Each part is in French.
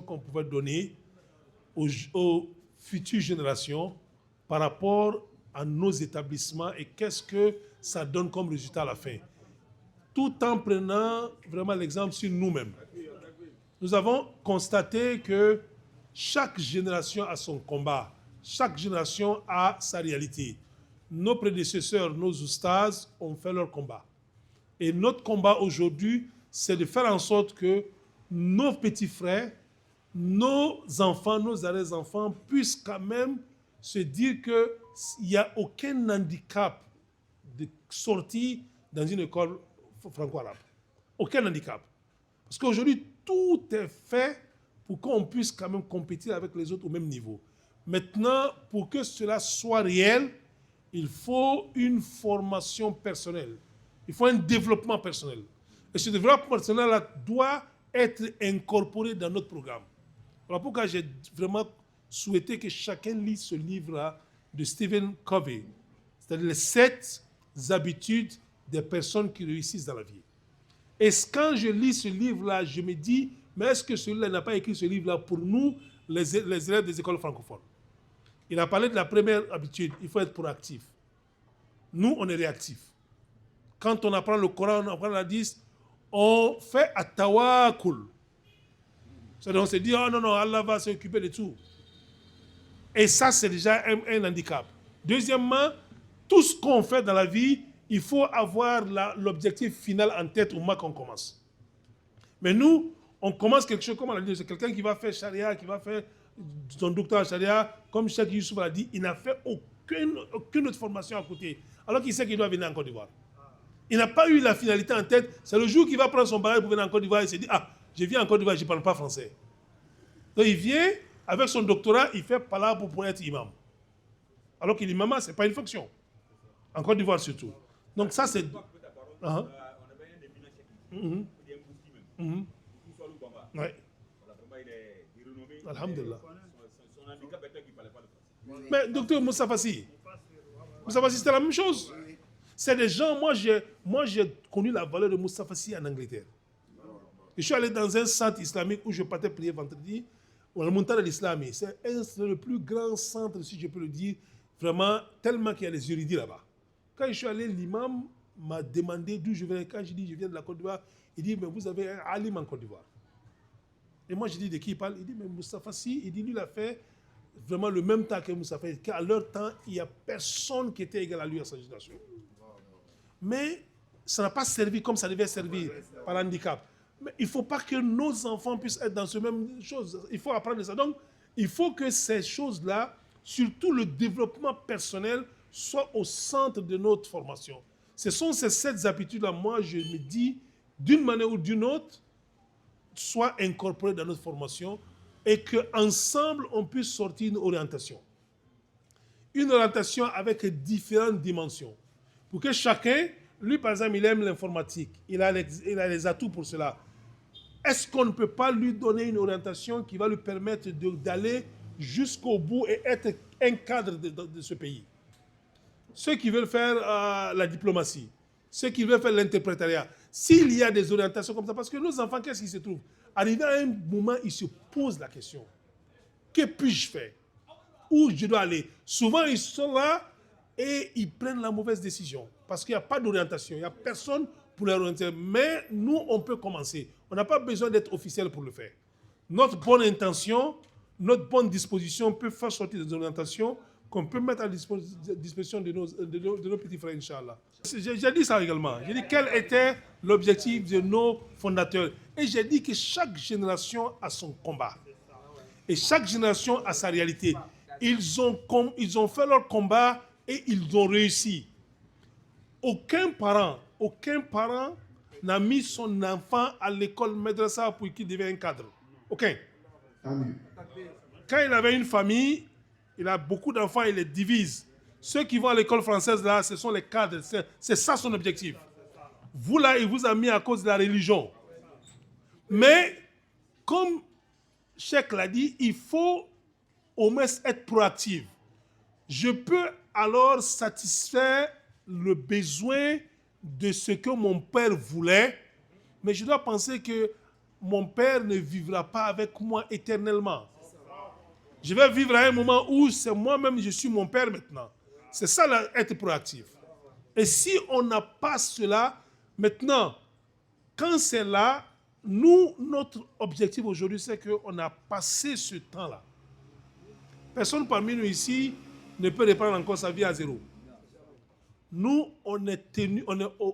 qu'on pouvait donner aux futures générations par rapport à nos établissements et qu'est-ce que ça donne comme résultat à la fin. Tout en prenant vraiment l'exemple sur nous-mêmes. Nous avons constaté que chaque génération a son combat, chaque génération a sa réalité. Nos prédécesseurs, nos oustas ont fait leur combat. Et notre combat aujourd'hui, c'est de faire en sorte que nos petits frères, nos enfants, nos arrière-enfants puissent quand même se dire qu'il n'y a aucun handicap de sortie dans une école franco-arabe. Aucun handicap. Parce qu'aujourd'hui, tout est fait pour qu'on puisse quand même compétir avec les autres au même niveau. Maintenant, pour que cela soit réel, il faut une formation personnelle. Il faut un développement personnel. Et ce développement personnel doit être incorporé dans notre programme. Voilà pourquoi j'ai vraiment souhaité que chacun lise ce livre-là de Stephen Covey. C'est-à-dire les 7 habitudes des personnes qui réussissent dans la vie. Et quand je lis ce livre-là, je me dis, mais est-ce que celui-là n'a pas écrit ce livre-là pour nous, les élèves des écoles francophones? Il a parlé de la première habitude, il faut être proactif. Nous, on est réactifs. Quand on apprend le Coran, on apprend la hadith, on fait at-tawakkul. C'est-à-dire on se dit, oh non, Allah va s'occuper de tout. Et ça, c'est déjà un handicap. Deuxièmement, tout ce qu'on fait dans la vie, il faut avoir l'objectif final en tête au moment qu'on commence. Mais nous, on commence quelque chose, comme on l'a dit, c'est quelqu'un qui va faire charia, qui va faire son doctorat en charia, comme Cheikh Youssouf l'a dit, il n'a fait aucune autre formation à côté, alors qu'il sait qu'il doit venir en Côte d'Ivoire. Il n'a pas eu la finalité en tête. C'est le jour qu'il va prendre son bagage pour venir en Côte d'Ivoire, il se dit, ah, je viens en Côte d'Ivoire, je ne parle pas français. Donc il vient, avec son doctorat, il fait palabre pour être imam. Alors qu'il est imam, ce n'est pas une fonction. En Côte d'Ivoire surtout. Donc ça, c'est... On avait un éminent chef. Oui. Alhamdulillah. Son handicap était qu'il ne parlait pas le français. Mais docteur Moussa Fassi, c'était la même chose. C'est des gens, moi j'ai connu la valeur de Moussa Fassi en Angleterre. Je suis allé dans un centre islamique où je partais prier vendredi, au Montagne de l'Islam. C'est le plus grand centre, si je peux le dire, vraiment, tellement qu'il y a des érudits là-bas. Quand je suis allé, l'imam m'a demandé d'où je viens. Quand je dis je viens de la Côte d'Ivoire, il dit, mais vous avez un alim en Côte d'Ivoire. Et moi, je dis, de qui il parle? Il dit, mais Moussa Fassi, il dit, lui, il a fait vraiment le même temps que Moussa Fassi. Qu'à leur temps, il n'y a personne qui était égal à lui à sa génération. Mais ça n'a pas servi comme ça devait servir par handicap. Mais il ne faut pas que nos enfants puissent être dans ce même chose. Il faut apprendre ça. Donc, il faut que ces choses-là, surtout le développement personnel, soient au centre de notre formation. Ce sont ces 7 habitudes-là, moi, je me dis, d'une manière ou d'une autre, soient incorporées dans notre formation et qu'ensemble, on puisse sortir une orientation. Une orientation avec différentes dimensions. Pour que chacun, lui par exemple, il aime l'informatique, il a les atouts pour cela. Est-ce qu'on ne peut pas lui donner une orientation qui va lui permettre d'aller jusqu'au bout et être un cadre de ce pays? Ceux qui veulent faire la diplomatie, ceux qui veulent faire l'interprétariat, s'il y a des orientations comme ça, parce que nos enfants, qu'est-ce qui se trouve? Arrivé à un moment, ils se posent la question. Que puis-je faire? Où je dois aller? Souvent, ils sont là et ils prennent la mauvaise décision parce qu'il n'y a pas d'orientation, il n'y a personne pour les orienter. Mais nous, on peut commencer. On n'a pas besoin d'être officiel pour le faire. Notre bonne intention, notre bonne disposition peut faire sortir des orientations qu'on peut mettre à disposition de nos petits frères, Inch'Allah. J'ai dit ça également. J'ai dit quel était l'objectif de nos fondateurs. Et j'ai dit que chaque génération a son combat. Et chaque génération a sa réalité. Ils ont fait leur combat et ils ont réussi. Aucun parent n'a mis son enfant à l'école madrasa pour qu'il devienne un cadre. Aucun. Quand il avait une famille, il a beaucoup d'enfants, il les divise. Ceux qui vont à l'école française, là, ce sont les cadres. C'est ça son objectif. Vous, là, il vous a mis à cause de la religion. Mais, comme Cheikh l'a dit, il faut au moins être proactif. Je peux alors satisfaire le besoin de ce que mon père voulait, mais je dois penser que mon père ne vivra pas avec moi éternellement. Je vais vivre à un moment où c'est moi-même, je suis mon père maintenant. C'est ça, être proactif. Et si on n'a pas cela, maintenant, quand c'est là, nous, notre objectif aujourd'hui, c'est qu'on a passé ce temps-là. Personne parmi nous ici ne peut reprendre encore sa vie à zéro. Nous, on est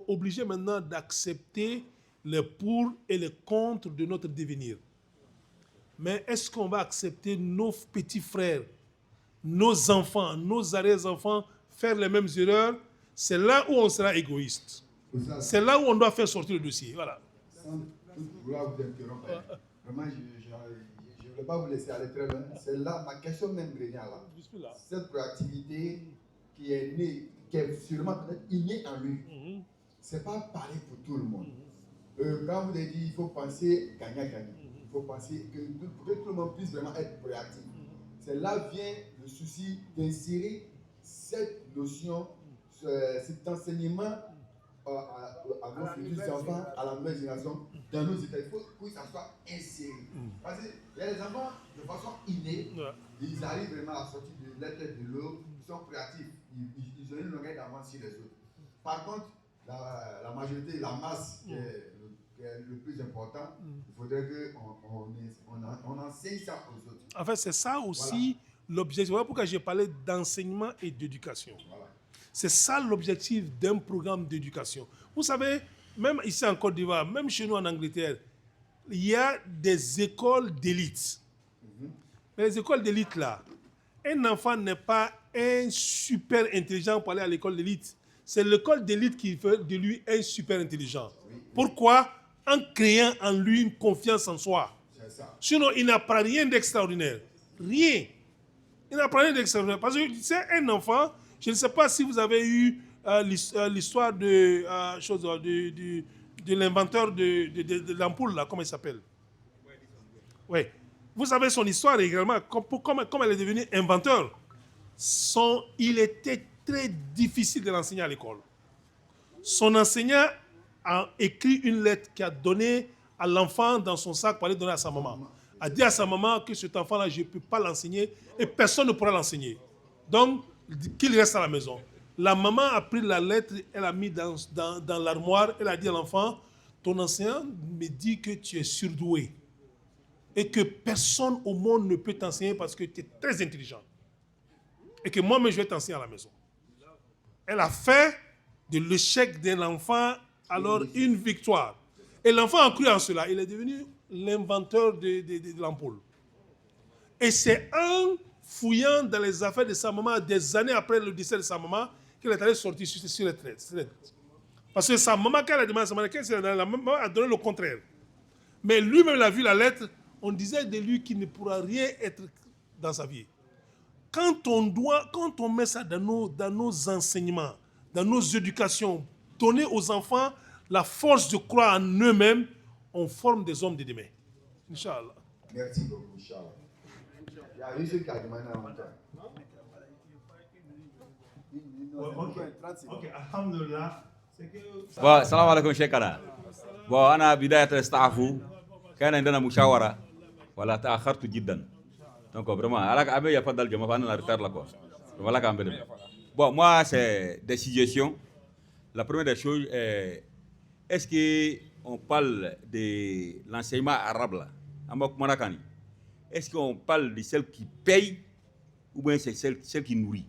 obligé maintenant d'accepter les pour et les contre de notre devenir. Mais est-ce qu'on va accepter nos petits frères, nos enfants, nos arrière-enfants faire les mêmes erreurs? C'est là où on sera égoïste. C'est là où on doit faire sortir le dossier. Voilà. Sans vouloir vous interrompre, vraiment, je ne voulais pas vous laisser aller très loin. C'est là, ma question même revient là. Cette proactivité qui est née, qui est sûrement peut-être innée en lui, ce n'est pas pareil pour tout le monde. Quand vous avez dit il faut penser gagnant-gagnant, il faut penser que tout le monde puisse vraiment être proactif. C'est là vient le souci d'insérer cette notion, cet enseignement à nos futurs enfants, à la nouvelle génération, dans nos états. Il faut que ça soit inséré. Parce qu'il y a des enfants, de façon innée, ils arrivent vraiment à sortir de la tête de l'eau, ils sont créatifs, ils ont une longueur d'avance sur les autres. Par contre, la majorité, la masse, qui est le plus important, il faudrait qu'on enseigne ça aux autres. En fait, c'est ça aussi l'objectif. Voilà pourquoi j'ai parlé d'enseignement et d'éducation. Voilà. C'est ça l'objectif d'un programme d'éducation. Vous savez, même ici en Côte d'Ivoire, même chez nous en Angleterre, il y a des écoles d'élite. Mais les écoles d'élite là, un enfant n'est pas un super intelligent pour aller à l'école d'élite. C'est l'école d'élite qui fait de lui un super intelligent. Pourquoi? En créant en lui une confiance en soi. Sinon, il n'apprend rien d'extraordinaire. Rien. Il n'apprend rien d'extraordinaire. Parce que c'est un enfant, je ne sais pas si vous avez eu l'histoire de l'inventeur de l'ampoule, là, comment il s'appelle? Oui. Vous savez son histoire également, comment elle est devenue inventeur. Il était très difficile de l'enseigner à l'école. Son enseignant a écrit une lettre qu'il a donnée à l'enfant dans son sac pour aller donner à sa maman. A dit à sa maman que cet enfant-là, je ne peux pas l'enseigner et personne ne pourra l'enseigner. Donc, qu'il reste à la maison. La maman a pris la lettre, elle a mis dans l'armoire, elle a dit à l'enfant, ton enseignant me dit que tu es surdoué et que personne au monde ne peut t'enseigner parce que tu es très intelligent. Et que moi-même, je vais t'enseigner à la maison. Elle a fait de l'échec de l'enfant alors une victoire. Et l'enfant a cru en cela. Il est devenu l'inventeur de l'ampoule. Et c'est en fouillant dans les affaires de sa maman, des années après le décès de sa maman, qu'il est allé sortir sur les traites. Parce que sa maman, quand elle a demandé à sa maman, la maman a donné le contraire. Mais lui-même, il a vu la lettre, on disait de lui qu'il ne pourra rien être dans sa vie. Quand on met ça dans nos enseignements, dans nos éducations, donner aux enfants la force de croire en eux-mêmes, on forme des hommes de demain. Inch'Allah. Merci beaucoup, Inch'Allah. Il y a eu ce qui a demandé en même temps. Ok, alhamdulillah. Bon, salam alaikum Shekara. Bon, أنا بداية استعفو كان عندنا مشاورة ولا تأخرت جدا. Donc vraiment, il y a pas d'algérie, on est en retard là quoi. Voilà quand même. Bon, moi c'est des suggestions. La première des choses est, est-ce qu'on parle de l'enseignement arabe là, en Marakani? Est-ce qu'on parle de celle qui paye ou bien c'est celle qui nourrit?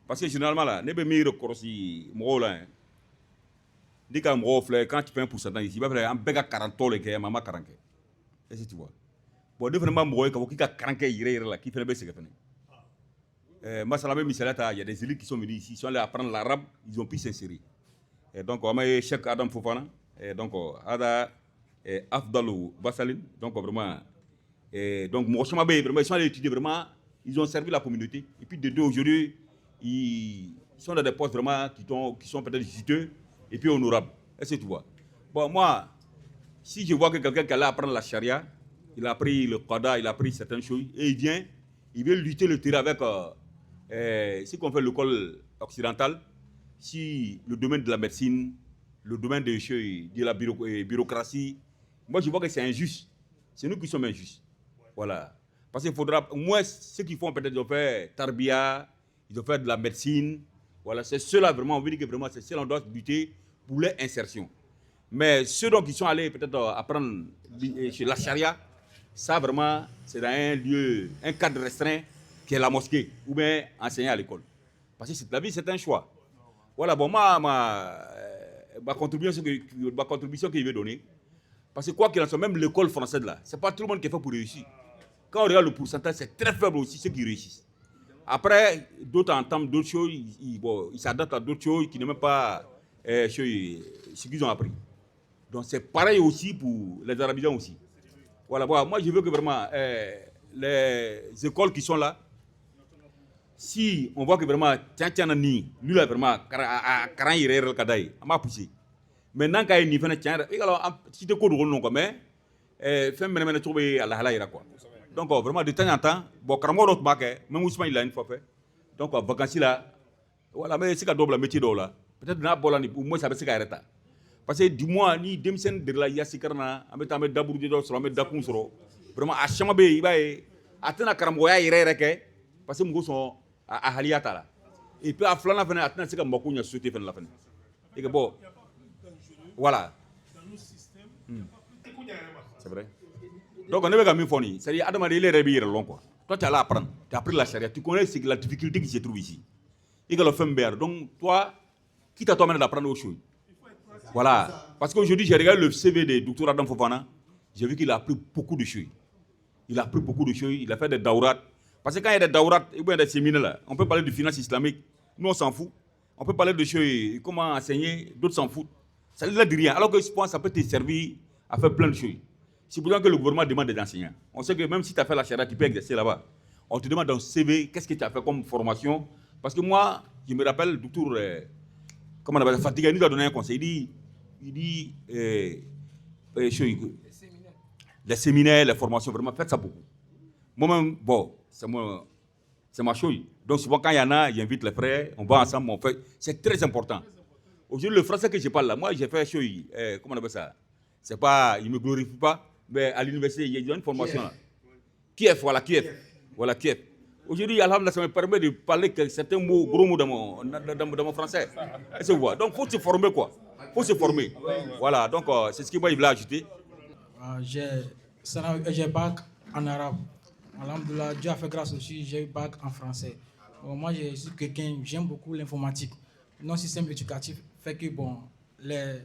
Parce que généralement là, ne peut pas recourir au là. Dis qu'un quand tu fais un pourcentage ici, il va faire un béga 40 ans et maman 40. Est-ce que tu vois? Bon, différemment, moi, quand vous avez 40 ans, qui fait le best, moi, c'est la même misère. Il y a des élites qui sont venus ici, ils sont allés apprendre l'arabe, ils ont pu s'insérer. Et donc, on a eu Cheikh Adam Fofana, et donc, Ada Afdalou Bassaline, donc vraiment. Et donc, moi, vraiment, ils sont allés étudier vraiment, ils ont servi la communauté. Et puis, de deux, aujourd'hui, ils sont dans des postes vraiment qui sont peut-être juteux et puis honorables. Est-ce que tu vois? Bon, moi, si je vois que quelqu'un qui allait apprendre la charia, il a pris le qada, il a pris certaines choses, et il veut lutter le terrain avec ce qu'on fait l'école occidentale, si le domaine de la médecine, le domaine de la bureaucratie, Moi, je vois que c'est injuste. C'est nous qui sommes injustes. Voilà. Parce qu'il faudra, moi, ceux qui font peut-être, ils ont fait Tarbia, ils ont fait de la médecine. Voilà, c'est ceux-là vraiment, on veut dire que vraiment, c'est ceux-là on doit lutter pour leur insertion. Mais ceux donc qui sont allés peut-être apprendre chez la charia, ça vraiment, c'est dans un lieu, un cadre restreint qui est la mosquée, ou bien enseigner à l'école. Parce que la vie, c'est un choix. Voilà, bon, ma contribution que je vais donner, parce que quoi qu'il en soit, même l'école française là, c'est pas tout le monde qui est fait pour réussir. Quand on regarde le pourcentage, c'est très faible aussi ceux qui réussissent. Après, d'autres entament d'autres choses, ils s'adaptent à d'autres choses qui ne même pas ce qu'ils ont appris. Donc c'est pareil aussi pour les Arabisans aussi. Voilà, bon, moi je veux que vraiment les écoles qui sont là, si on voit que vraiment lui là vraiment on m'a poussé. Maintenant quand il fait tiens, alors si tu codes non comme mais fait mener trouver à la halaya quoi. Donc vraiment de temps en temps, bon karamo d'autres marques, même Ousmane il a une fois fait. Donc vacances là, voilà mais c'est qu'à double métier là. Peut-être na bolani pour moi ça va se arrêter. Parce que du moins ni demsen de la yasikarna ameta daburu de soro ameta dakun soro. Vraiment à chama be iba atena karamo ya ire ke parce que mugo à haliyata là. Et puis à flana fena atena c'est que moko nya société fena la fena. Et que bon voilà. Dans nos systèmes, c'est vrai. Donc on est avec un foni, c'est-à-dire Adam il est réveillé long quoi. Toi tu as là apprendre, tu as appris la charia, tu connais c'est la difficulté qui se trouve ici. Et que le fait bien. Donc toi qui t'a toi-même d'apprendre autre chose. Voilà. Parce qu'aujourd'hui, j'ai regardé le CV de Dr Adam Fofana. J'ai vu qu'il a appris beaucoup de choses. Il a appris beaucoup de choses. Il a fait des daurats. Parce que quand il y a des daurats, il y a des séminaires là, on peut parler de finance islamique. Nous, on s'en fout. On peut parler de choses, comment enseigner, d'autres s'en foutent. Ça ne leur dit rien. Alors que je pense que ça peut te servir à faire plein de choses. C'est pour ça que le gouvernement demande des enseignants. On sait que même si tu as fait la charia, tu peux exercer là-bas. On te demande dans le CV, qu'est-ce que tu as fait comme formation. Parce que moi, je me rappelle, docteur, comment on appelle ça, Fatiga, il nous a donné un conseil. Il dit les séminaires, les formations, vraiment, faites ça beaucoup. Moi-même, bon, c'est ma chose. Donc souvent, quand il y en a, j'invite les frères, on va ensemble, on fait. C'est très important. Aujourd'hui, le français que je parle là, moi, j'ai fait chose, comment on appelle ça? C'est pas, il ne me glorifie pas, mais à l'université, il y a une formation là. Kiev, voilà, Kiev. Voilà, Kiev. Aujourd'hui, alhamdoulilah, ça me permet de parler certains mots, gros mots dans mon français. Est-ce que vous voyez? Donc, il faut se former, quoi. Il faut se former. Voilà, donc, c'est ce que moi, je voulais ajouter. J'ai bac en arabe. Alhamdoulilah, Dieu a fait grâce aussi, j'ai eu bac en français. Bon, moi, je suis quelqu'un, j'aime beaucoup l'informatique. Notre système éducatif fait que, bon, les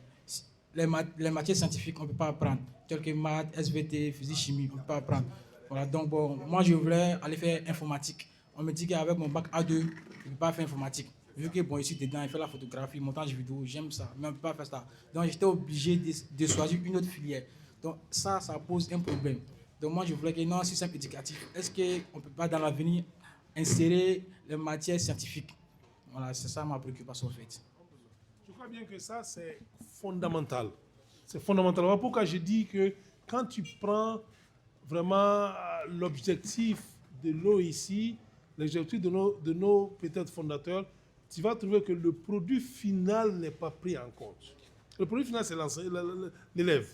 matières scientifiques, on ne peut pas apprendre. Telles que maths, SVT, physique, chimie, on ne peut pas apprendre. Voilà, donc bon, moi je voulais aller faire informatique. On me dit qu'avec mon bac A2, je ne peux pas faire informatique. Vu que bon, ici dedans, il fait la photographie, montage vidéo, j'aime ça, mais on ne peut pas faire ça. Donc j'étais obligé de choisir une autre filière. Donc ça pose un problème. Donc moi je voulais que dans un système éducatif, est-ce qu'on ne peut pas dans l'avenir insérer les matières scientifiques? Voilà, c'est ça ma préoccupation en fait. Je crois bien que ça c'est fondamental. C'est fondamental. Voilà pourquoi je dis que quand tu prends vraiment l'objectif de l'OIC, l'objectif de nos peut-être fondateurs, tu vas trouver que le produit final n'est pas pris en compte. Le produit final, c'est l'élève.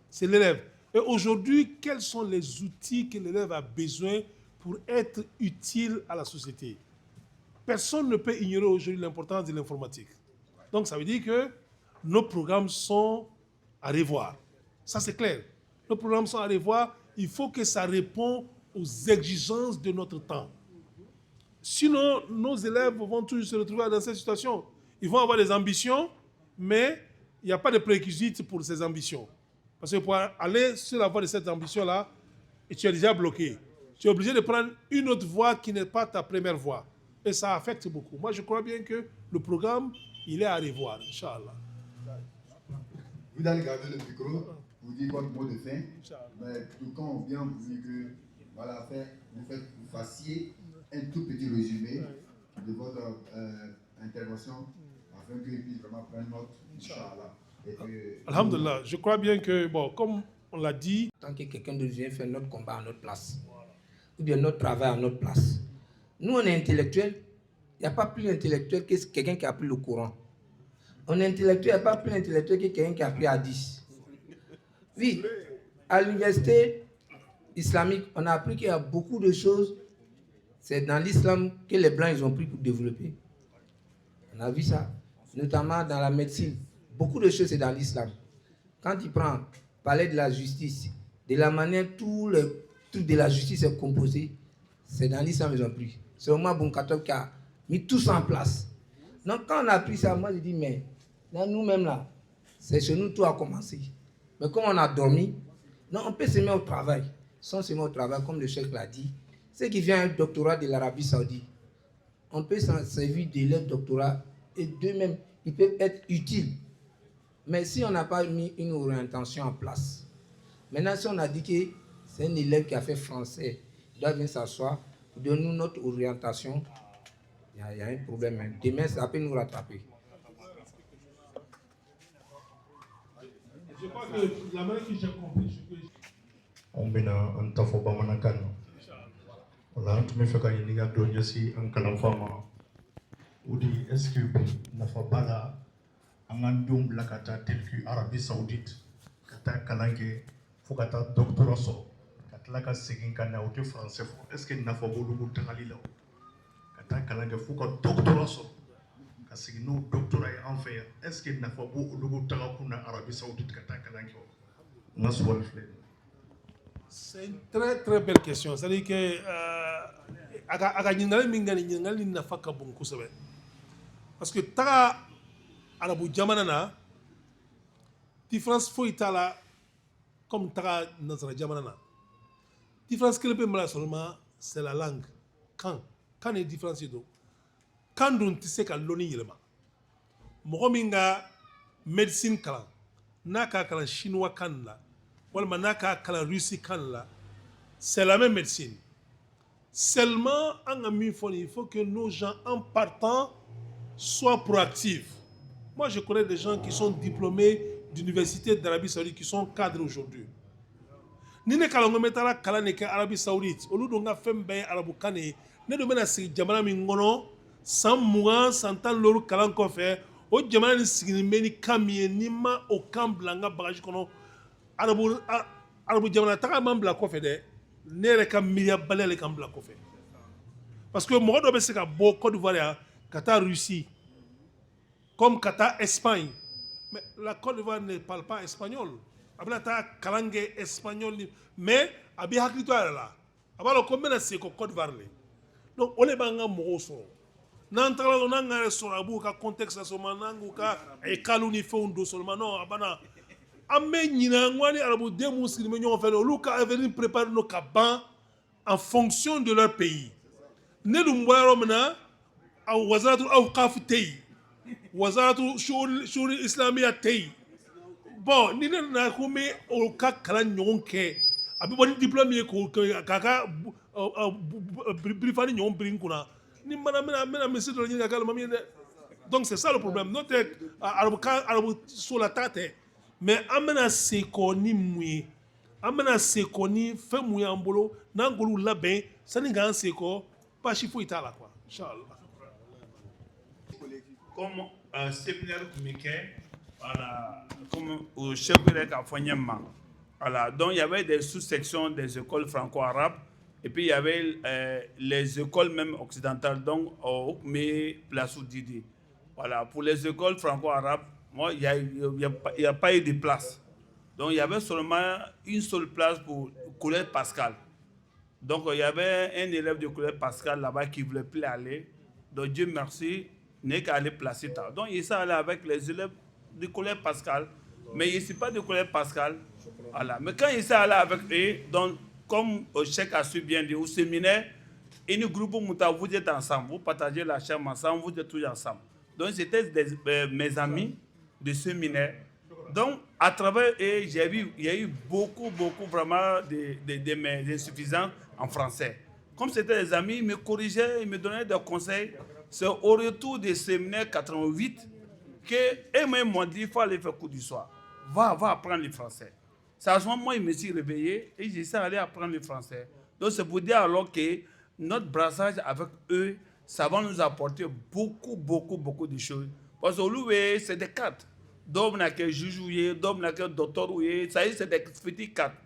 C'est l'élève. Et aujourd'hui, quels sont les outils que l'élève a besoin pour être utile à la société? Personne ne peut ignorer aujourd'hui l'importance de l'informatique. Donc, ça veut dire que nos programmes sont à revoir. Ça, c'est clair. Nos programmes sont à revoir. Il faut que ça réponde aux exigences de notre temps. Sinon, nos élèves vont toujours se retrouver dans cette situation. Ils vont avoir des ambitions, mais il n'y a pas de prérequis pour ces ambitions. Parce que pour aller sur la voie de cette ambition-là, tu es déjà bloqué. Tu es obligé de prendre une autre voie qui n'est pas ta première voie. Et ça affecte beaucoup. Moi, je crois bien que le programme, il est à revoir, Inch'Allah. Vous allez garder le micro. Vous dites votre mot de fin, mais tout quand on vient vous dire que voilà, vous fassiez un tout petit résumé de votre intervention afin qu'ils puissent vraiment prendre note, Inch'Allah. Alhamdulillah, je crois bien que, bon, comme on l'a dit, tant que quelqu'un devient faire notre combat à notre place, ou bien notre travail à notre place. Nous, on est intellectuels, il n'y a pas plus intellectuel que quelqu'un qui a pris le courant. On est intellectuel, il n'y a pas plus intellectuel que quelqu'un qui a pris à 10. Oui, à l'université islamique, on a appris qu'il y a beaucoup de choses. C'est dans l'islam que les Blancs ils ont pris pour développer. On a vu ça, notamment dans la médecine. Beaucoup de choses, c'est dans l'islam. Quand tu prends, parler de la justice, de la manière tout le truc de la justice est composé, c'est dans l'islam qu'ils ont pris. C'est Omar Ibn Khattab qui a mis tout ça en place. Donc quand on a pris ça, moi je dis, mais là, nous-mêmes là, c'est chez nous tout a commencé. Mais comme on a dormi, non, on peut se mettre au travail. Sans se mettre au travail, comme le chef l'a dit, c'est qui vient un doctorat de l'Arabie Saoudite. On peut s'en servir de leur doctorat et d'eux-mêmes, ils peuvent être utiles. Mais si on n'a pas mis une orientation en place, maintenant si on a dit que c'est un élève qui a fait français, il doit venir s'asseoir, donne-nous notre orientation, il y a un problème. Hein. Demain, ça peut nous rattraper. Je crois que la manière que j'ai compris, on bɛna an ta fɔ bamanankan na o la an tun bɛ fɛ ka ɲininka dɔ ɲɛsin an kalanfa ma o de est ce que bi nafa b'a la an k'an denw bila ka taa tel que Arabie Saoudite ka taa kalan kɛ fo ka taa doctorat sɔrɔ ka tila ka segin ka na o tɛ français fɔ est ce que nafa b'olu ko tagali la ka taa kalan kɛ fo ka doctorat sɔrɔ ka segin n'o doctorat ye an fɛ yan est ce que nafa b'olu ko taga kun na Arabie Saoudite ka taa kalan kɛ o n ka suwali filɛ. C'est une très très belle question. C'est-à-dire que aga nyingali mingani nyingali nafaka bon kusebe. Parce que taga arabu jamana na différence faut itala comme taga nazara jamana na. Différence que le peut seulement c'est la langue. Quand est différence do. Quand on tisse ka loni yelema. Mogo minga médecine kala. Naka kala chinois kan la. C'est la même médecine. Seulement, il faut que nos gens, en partant, soient proactifs. Moi, je connais des gens qui sont diplômés d'université d'Arabie Saoudite, qui sont cadres aujourd'hui. Nine kalongo metala kala neke Arabie Saoudite. Olu donga fembe arabu kane. Ne do mena sigi jamana mi ngono. San mugan, santan lolu kalan kofe. O jamana ni sigi meni kamie nima o kam blanga bagage kono. Arabu jamana taga man bila kɔfɛ dɛ ne yɛrɛ ka miiriya baliya le kan bila kɔfɛ parce que mɔgɔ dɔ bɛ se ka bɔ Côte d'Ivoire yan ka taa Russie comme ka taa Espagne mais la Côte d'Ivoire ne parle pas espagnol a bɛna taa kalan kɛ espagnol mais a bɛ hakili to a yɛrɛ la a b'a dɔn ko n bɛna segin ko Côte d'Ivoire le donc o de b'an ka mɔgɔw sɔrɔ n'an tagara dɔn n'an ka yɛrɛ sɔrɔ a b'u ka contexte seulement n'an k'u ka école ni fɛnw don seulement non a banna. Amé ngwani arabu demu sirime ñoo fa lu ka avenir préparer no kaban en fonction de leur pays ne dum boyaro mena aw wazaratu awqaf tay wazaratu shuri islamiyya tay bon ni na ko me o ka kala ñon ke abi boni diplôme ko kaka brifani ñon brin kuna ni mena monsieur de la kala mami donc c'est ça le problème notre arabu sur la tête. Mais amena sekoni mouye amena sekoni fait mouye en bolo n'angolu labin ça n'est qu'un seko pas chifou itala quoi inchallah comme séminaire Mickey voilà comme au chef de la Fonyama voilà donc il y avait des sous-sections des écoles franco-arabes et puis il y avait les écoles même occidentales donc au mais place où Didi voilà pour les écoles franco-arabes. Moi, il n'y a pas eu de place. Donc, il y avait seulement une seule place pour Collège Pascal. Donc, il y avait un élève de Collège Pascal là-bas qui ne voulait plus aller. Donc, Dieu merci, il n'est qu'à aller placer ça. Donc, il s'est allé avec les élèves du Collège Pascal. Mais il ne pas du Collège Pascal. Voilà. Mais quand il s'est allé avec eux, donc, comme Cheikh a su bien dire, au séminaire, et nous, groupe Mouta, vous êtes ensemble. Vous partagez la chambre ensemble, vous êtes tous ensemble. Donc, c'était mes amis de séminaire. Donc, à travers eux, j'ai vu, il y a eu beaucoup vraiment de mes insuffisances en français. Comme c'était des amis, ils me corrigeaient, ils me donnaient des conseils. C'est au retour des séminaires 88 qu'eux-mêmes m'ont dit, il faut aller faire cours du soir. Va apprendre le français. C'est à ce moment où je me suis réveillé et j'ai essayé d'aller apprendre le français. Donc, c'est pour dire alors que notre brassage avec eux, ça va nous apporter beaucoup de choses. Parce que c'est des cartes. dɔw bɛna kɛ juge ye dɔw bɛna kɛ docteur ye ça y est c'est des petits cadres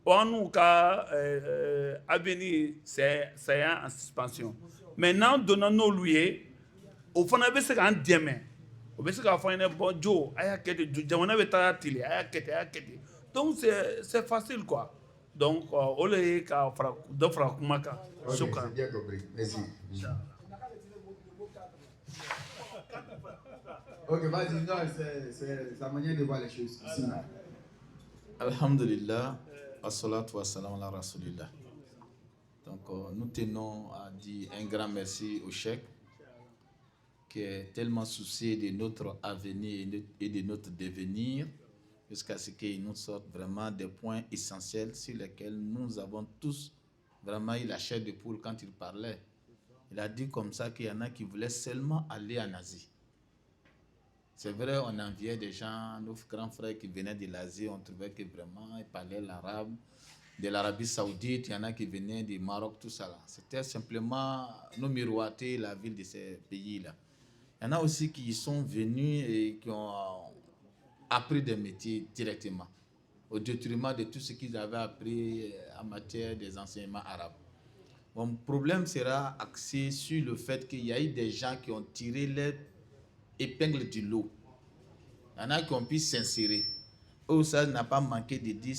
on n'u ka avenir c'est en suspension mais n'an donna n'olu ye o fana bɛ se k'an dɛmɛ o bɛ se k'a fɔ an ɲɛna bon jo a y'a kɛ ten jamana bɛ taa tile a y'a kɛ ten a y'a kɛ ten donc c'est facile quoi donc o le ye ka fara dɔ fara kuma kan. C'est bien compris. Merci. Ok, vas-y, non, c'est sa manière de voir les choses ici. Alhamdulillah, assalatu wassalamu ala rasulillah. Donc, nous tenons à dire un grand merci au cheikh qui est tellement soucié de notre avenir et de notre devenir jusqu'à ce qu'il nous sorte vraiment des points essentiels sur lesquels nous avons tous vraiment eu la chair de poule quand il parlait. Il a dit comme ça qu'il y en a qui voulaient seulement aller en Asie. C'est vrai, on enviait des gens, nos grands frères qui venaient de l'Asie, on trouvait que vraiment ils parlaient l'arabe, de l'Arabie Saoudite, il y en a qui venaient du Maroc, tout ça là. C'était simplement nous miroiter la ville de ces pays-là. Il y en a aussi qui sont venus et qui ont appris des métiers directement, au détriment de tout ce qu'ils avaient appris en matière des enseignements arabes. Mon problème sera axé sur le fait qu'il y a eu des gens qui ont tiré les épingles du lot. Il y en a qui ont pu s'insérer. Ça n'a pas manqué de dire,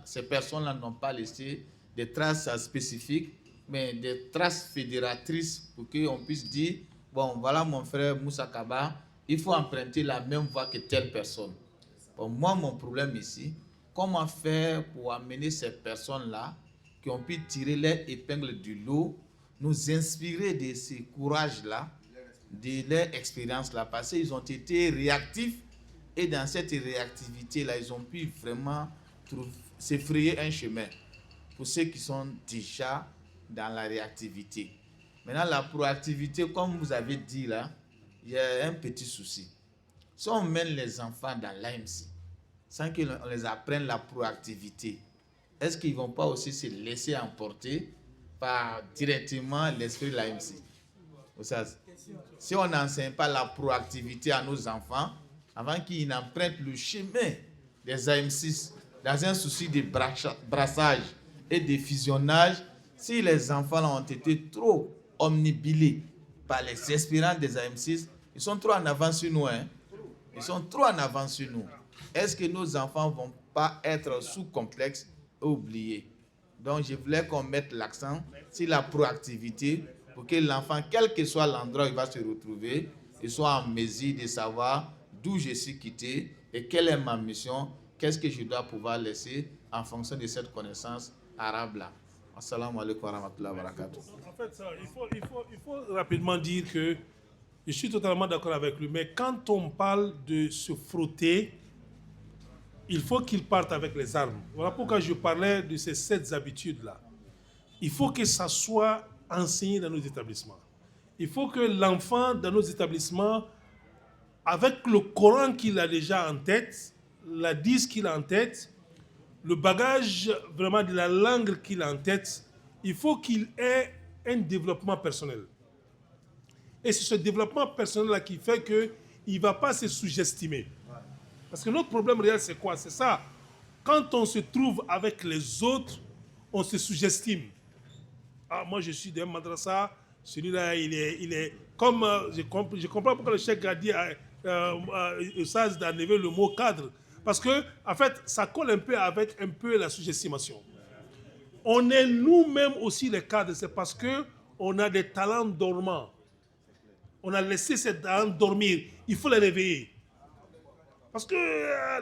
ces personnes-là n'ont pas laissé des traces spécifiques, mais des traces fédératrices pour qu'on puisse dire, bon, voilà mon frère Moussa Kaba, il faut emprunter la même voie que telle personne. Bon, moi, mon problème ici, comment faire pour amener ces personnes-là qui ont pu tirer les épingles du lot, nous inspirer de ce courage-là, de leur expérience-là, parce qu'ils ont été réactifs et dans cette réactivité-là, ils ont pu vraiment se frayer un chemin pour ceux qui sont déjà dans la réactivité. Maintenant, la proactivité, comme vous avez dit là, il y a un petit souci. Si on mène les enfants dans l'AMC, sans qu'on les apprenne la proactivité, est-ce qu'ils ne vont pas aussi se laisser emporter par directement l'esprit de l'AMC? Si on n'enseigne pas la proactivité à nos enfants, avant qu'ils n'empruntent le chemin des AM6 dans un souci de brassage et de fusionnage, si les enfants ont été trop omnibilés par les aspirants des AM6, ils sont trop en avance sur nous. Ils sont trop en avance sur nous. Est-ce que nos enfants ne vont pas être sous complexe et oubliés? Donc, je voulais qu'on mette l'accent sur la proactivité pour que l'enfant, quel que soit l'endroit où il va se retrouver, il soit en mesure de savoir d'où je suis quitté et quelle est ma mission, qu'est-ce que je dois pouvoir laisser en fonction de cette connaissance arabe-là. Assalamu alaikum wa rahmatullahi wa barakatuh. En fait, ça, il faut rapidement dire que je suis totalement d'accord avec lui, mais quand on parle de se frotter, il faut qu'il parte avec les armes. Voilà pourquoi je parlais de ces 7 habitudes-là. Il faut que ça soit enseigné dans nos établissements. Il faut que l'enfant dans nos établissements, avec le Coran qu'il a déjà en tête, l'hadith qu'il a en tête, le bagage vraiment de la langue qu'il a en tête, il faut qu'il ait un développement personnel. Et c'est ce développement personnel-là qui fait qu'il ne va pas se sous-estimer. Parce que notre problème réel, c'est quoi? C'est ça. Quand on se trouve avec les autres, on se sous-estime. Ah, moi, je suis d'un madrasa, celui-là, il est comme... je comprends pourquoi le cheikh a dit ça d'enlever le mot cadre. Parce que, en fait, ça colle un peu avec la sous-estimation. On est nous-mêmes aussi les cadres. C'est parce qu'on a des talents dormants. On a laissé ces talents dormir. Il faut les réveiller. Parce que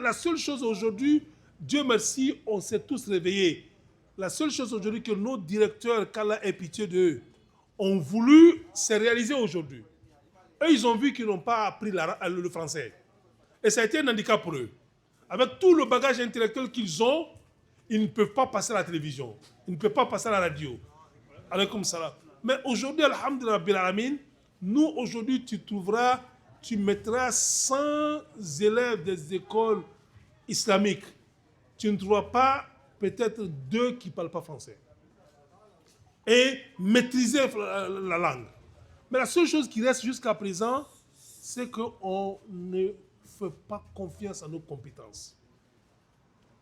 la seule chose aujourd'hui, Dieu merci, on s'est tous réveillés. La seule chose aujourd'hui que nos directeurs, qu'Allah ait pitié d'eux, ont voulu, c'est réaliser aujourd'hui. Eux, ils ont vu qu'ils n'ont pas appris le français. Et ça a été un handicap pour eux. Avec tout le bagage intellectuel qu'ils ont, ils ne peuvent pas passer à la télévision. Ils ne peuvent pas passer à la radio. Alaykoum salam. Mais aujourd'hui, alhamdulillah, bil alamin, nous, aujourd'hui, tu mettras 100 élèves des écoles islamiques. Tu ne trouveras pas peut-être 2 qui ne parlent pas français. Et maîtriser la langue. Mais la seule chose qui reste jusqu'à présent, c'est qu'on ne fait pas confiance à nos compétences.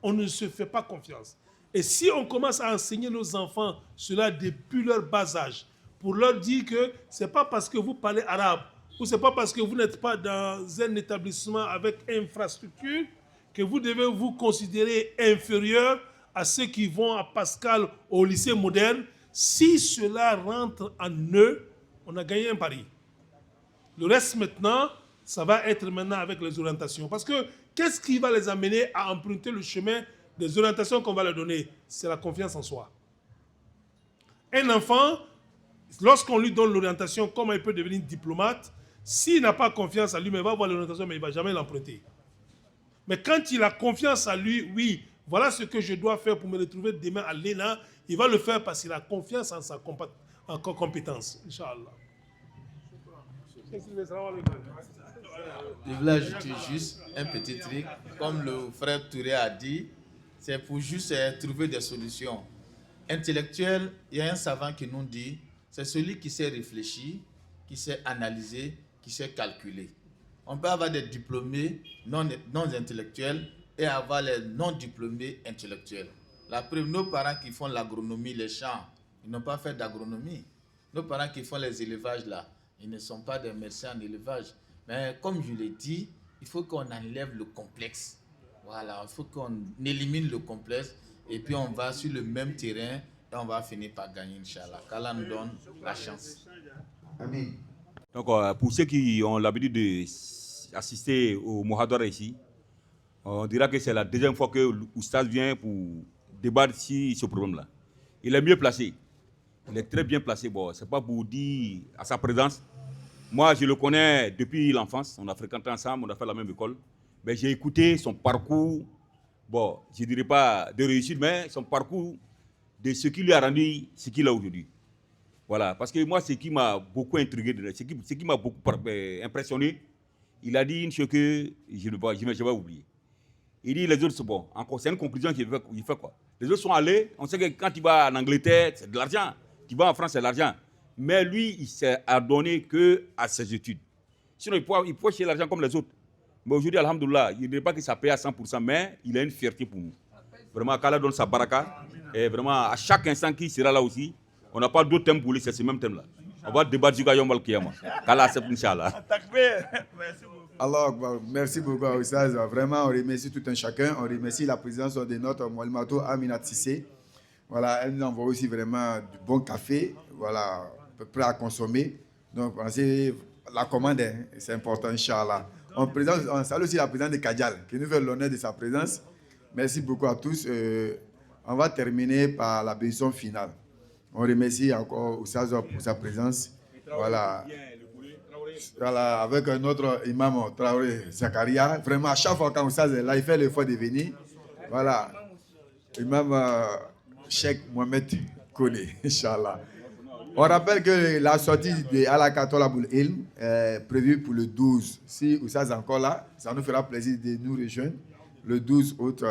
On ne se fait pas confiance. Et si on commence à enseigner nos enfants cela depuis leur bas âge, pour leur dire que ce n'est pas parce que vous parlez arabe, ou ce n'est pas parce que vous n'êtes pas dans un établissement avec infrastructure, que vous devez vous considérer inférieur à ceux qui vont à Pascal au lycée moderne. Si cela rentre en eux, on a gagné un pari. Le reste maintenant, ça va être maintenant avec les orientations. Parce que qu'est-ce qui va les amener à emprunter le chemin des orientations qu'on va leur donner? C'est la confiance en soi. Un enfant, lorsqu'on lui donne l'orientation, comment il peut devenir diplomate, s'il n'a pas confiance en lui, mais il va avoir l'orientation, mais il ne va jamais l'emprunter. Mais quand il a confiance en lui, oui, voilà ce que je dois faire pour me retrouver demain à l'ENA, il va le faire parce qu'il a confiance en sa compétence. Inch'Allah. Je voulais ajouter juste un petit truc. Comme le frère Touré a dit, c'est pour juste trouver des solutions. Intellectuel, il y a un savant qui nous dit, c'est celui qui sait réfléchir, qui sait analyser, qui sait calculer. On peut avoir des diplômés non intellectuels et avoir les non diplômés intellectuels. La preuve, nos parents qui font l'agronomie, les champs, ils n'ont pas fait d'agronomie. Nos parents qui font les élevages là, ils ne sont pas des médecins en élevage. Mais comme je l'ai dit, il faut qu'on enlève le complexe. Voilà, il faut qu'on élimine le complexe et puis on va sur le même terrain et on va finir par gagner, Inch'Allah. Qu'Allah nous donne la chance. Amen. Donc, pour ceux qui ont l'habitude d'assister au Mohadara ici, on dira que c'est la deuxième fois que l'Oustaz vient pour débattre sur ce problème-là. Il est mieux placé. Il est très bien placé. Bon, ce n'est pas pour dire à sa présence. Moi, je le connais depuis l'enfance. On a fréquenté ensemble, on a fait la même école. Mais j'ai écouté son parcours, bon, je ne dirais pas de réussite, mais son parcours de ce qui lui a rendu ce qu'il a aujourd'hui. Voilà, parce que moi, ce qui m'a beaucoup intrigué, ce qui m'a beaucoup impressionné, il a dit une chose que je ne vais pas oublier. Il dit les autres sont bons. Encore, c'est une conclusion qu'il fait quoi. Les autres sont allés, on sait que quand il va en Angleterre, c'est de l'argent. Qu'il va en France, c'est de l'argent. Mais lui, il s'est adonné qu'à ses études. Sinon, il peut chercher l'argent comme les autres. Mais aujourd'hui, alhamdoulilah, il ne dit pas que ça paye à 100%, mais il a une fierté pour nous. Vraiment, qu'Allah donne sa baraka. Et vraiment, à chaque instant qu'il sera là aussi, on n'a pas d'autre thème pour lui, c'est ce même thème-là. On va débattre du Yom al-Qiyamah. Qu'Allah accepte, Inch'Allah. Allah Akbar. Merci beaucoup, Oustaz. Vraiment, on remercie tout un chacun. On remercie la présidence de notre Moualimato Aminat Sissé. Voilà, elle nous envoie aussi vraiment du bon café, voilà, prêt à consommer. Donc, c'est la commande, hein, c'est important, Inch'Allah. On salue aussi la présidente de Kajal, qui nous fait l'honneur de sa présence. Merci beaucoup à tous. On va terminer par la bénédiction finale. On remercie encore Oustaz pour sa présence. Voilà. Voilà, avec notre imam Traoré Zakaria. Vraiment, à chaque fois quand Oustaz est là, il fait l'effort de venir. Voilà. Imam Cheikh Mohamed Kone, Inch'Allah. On rappelle que la sortie de Al-Katola Boul Ilm est prévue pour le 12. Si Oustaz est encore là, ça nous fera plaisir de nous rejoindre le 12 août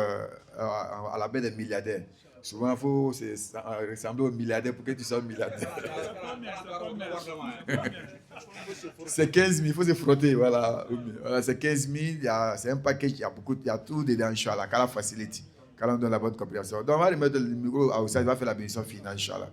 à la baie des milliardaires. Souvent, il faut ressembler aux milliardaires pour que tu sois milliardaire. C'est 15 000, il faut se frotter. Voilà, c'est 15 000, c'est un package, il y a tout dedans, Inch'Allah, qu'Allah facilite, qu'Allah donne la bonne compréhension. Donc, on va remettre le micro à Oustaz, il va faire la bénédiction finale, Inch'Allah.